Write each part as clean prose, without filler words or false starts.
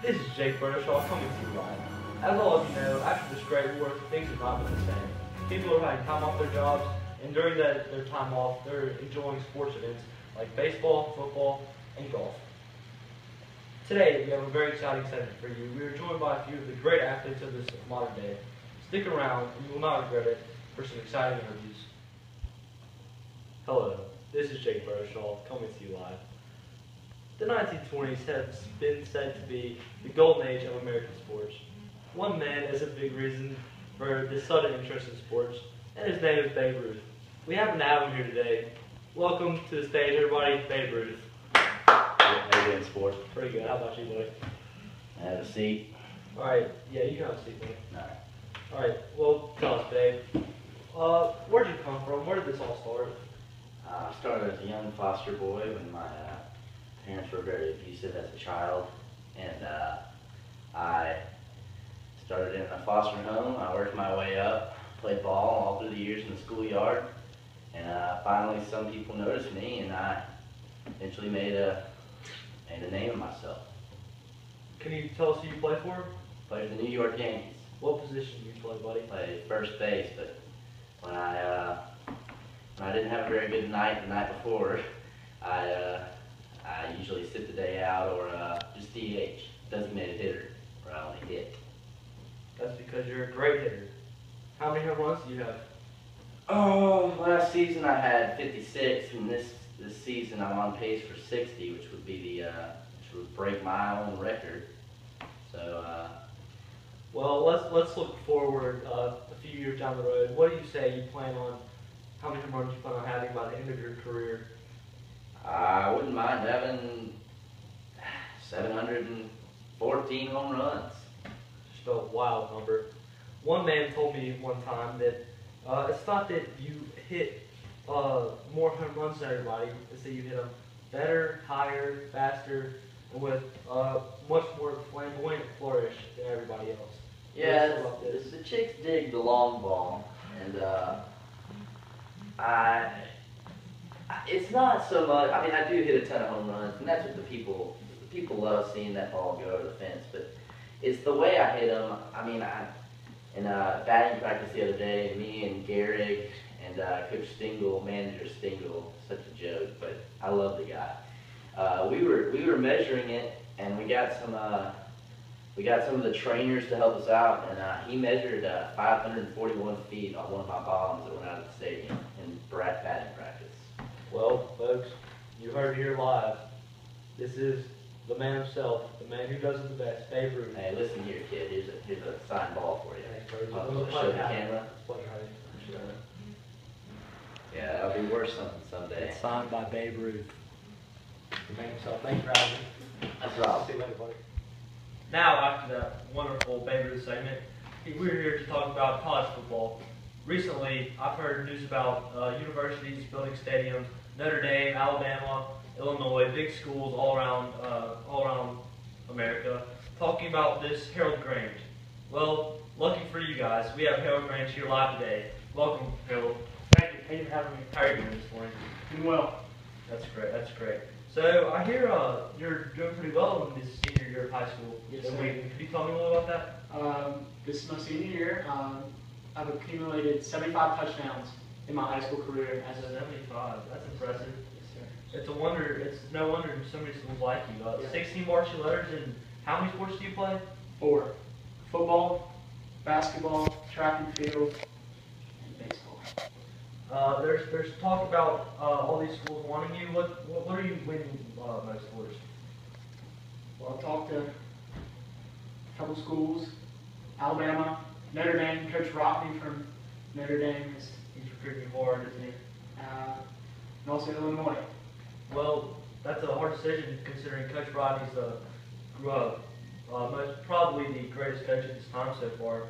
This is Jake Burnishaw coming to you live. As all of you know, after this great war, things have not been the same. People are having time off their jobs, and during their time off, they're enjoying sports events like baseball, football, and golf. Today, we have a very exciting segment for you. We are joined by a few of the great athletes of this modern day. Stick around, and you will not regret it, for some exciting interviews. Hello, this is Jake Burnishaw coming to you live. The 1920s have been said to be the golden age of American sports. One man is a big reason for this sudden interest in sports, and his name is Babe Ruth. We happen to have him here today. Welcome to the stage, everybody, Babe Ruth. How you doing, sports? Pretty good. How about you, buddy? Have a seat. All right. Yeah, you can have a seat, buddy. All right. All right. Well, tell us, Babe. Where'd you come from? Where did this all start? I started as a young foster boy when my parents were very abusive as a child, and I started in a foster home. I worked my way up, played ball all through the years in the schoolyard, and finally some people noticed me, and I eventually made a name of myself. Can you tell us who you play for? Played for the New York Yankees. What position do you play, buddy? Played first base, but when I didn't have a very good night the night before, I usually sit the day out or just DH, designated hitter, where I only hit. That's because you're a great hitter. How many home runs do you have? Oh, last season I had 56, and this season I'm on pace for 60, which would be which would break my own record. So. Well, let's look forward a few years down the road. What do you say you plan on? How many home runs you plan on having by the end of your career? I wouldn't mind having 714 home runs. Just a wild number. One man told me one time that it's not that you hit more home runs than everybody. It's that you hit them better, higher, faster, and with much more flamboyant flourish than everybody else. Yeah, the chicks dig the long ball, and it's not so much. I mean, I do hit a ton of home runs, and that's what the people love, seeing that ball go over the fence. But it's the way I hit them. I mean, in batting practice the other day, me and Gehrig and Coach Stingle, manager Stingle, such a joke, but I love the guy. We were measuring it, and we got some of the trainers to help us out, and he measured 541 feet on one of my bombs that went out of the stadium in batting practice. Well, folks, you heard it here live. This is the man himself, the man who does it the best, Babe Ruth. Hey, listen here, kid. Here's a signed ball for you. Thanks, I'll show the camera. Sure. Yeah, that'll be worth something someday. It's signed by Babe Ruth, the man himself. Thanks for having me. That's right. See you later, buddy. Now, after that wonderful Babe Ruth segment, we're here to talk about college football. Recently, I've heard news about universities building stadiums, Notre Dame, Alabama, Illinois, big schools all around America, talking about this Harold Grange. Well, lucky for you guys, we have Harold Grange here live today. Welcome, Harold. Thank you. Thank you for having me. How are you doing this morning? Doing well. That's great. That's great. So I hear you're doing pretty well in this senior year of high school. Yes, So sir. could you tell me a little about that? This is my senior year. I've accumulated 75 touchdowns in my high school career as a 75. That's impressive. Yes, sir. It's a wonder. It's no wonder so many schools like you. Yeah. 16 varsity letters, and how many sports do you play? 4: football, basketball, track and field, and baseball. There's talk about all these schools wanting you. What are you winning most sports? Well, I talked to a couple schools, Alabama, Notre Dame. Coach Rockney from Notre Dame is, He's recruiting you hard, isn't he? and also Illinois. Well, that's a hard decision considering Coach Rodney's most probably the greatest coach at this time so far.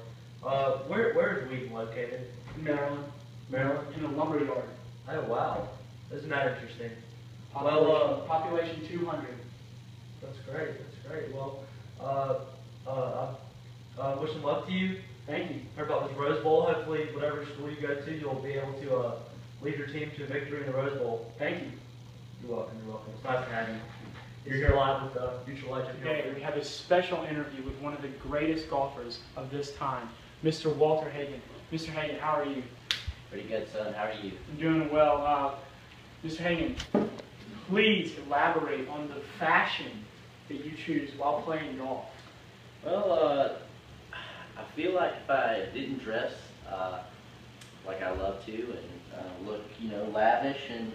Where is Wheaton located? Maryland. Maryland? In a lumber yard. Oh wow, isn't that interesting? Population 200. That's great. That's great. Well, wishing luck to you. Thank you. Heard about this Rose Bowl. Hopefully, whatever school you go to, you'll be able to lead your team to victory in the Rose Bowl. Thank you. You're welcome. You're welcome. It's nice to have you. You're here live with future legend. Today we have a special interview with one of the greatest golfers of this time, Mr. Walter Hagen. Mr. Hagen, how are you? Pretty good, son. How are you? I'm doing well. Mr. Hagen, please elaborate on the fashion that you choose while playing golf. Well, I feel like if I didn't dress like I love to and look, lavish and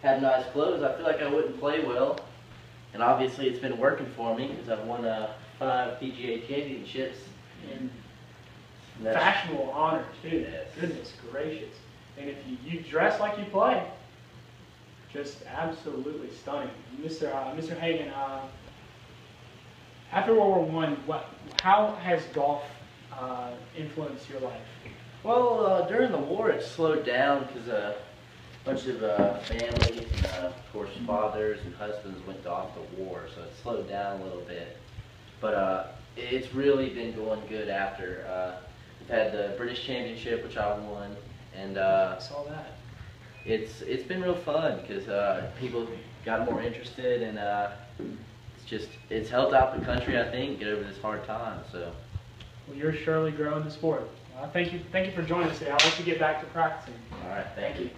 have nice clothes, I feel like I wouldn't play well. And obviously it's been working for me because I've won 5 PGA championships. And fashionable honor too. Yes. Goodness gracious. And if you dress like you play, just absolutely stunning. Mr. Hagen, after World War I, how has golf influenced your life? Well, during the war it slowed down because a bunch of families and of course fathers and husbands went off to war, so it slowed down a little bit. But it's really been going good after. We've had the British Championship, which I won, and I saw that. it's been real fun because people got more interested, and it's helped out the country, I think, get over this hard time. So. Well, you're surely growing the sport. Thank you for joining us today. I'd like to get back to practicing. All right, thank you.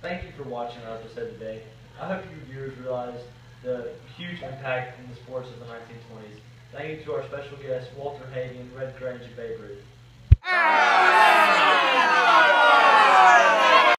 Thank you for watching our episode today. I hope you viewers realize the huge impact in the sports of the 1920s. Thank you to our special guests, Walter Hagen, Red Grange, and Babe Ruth.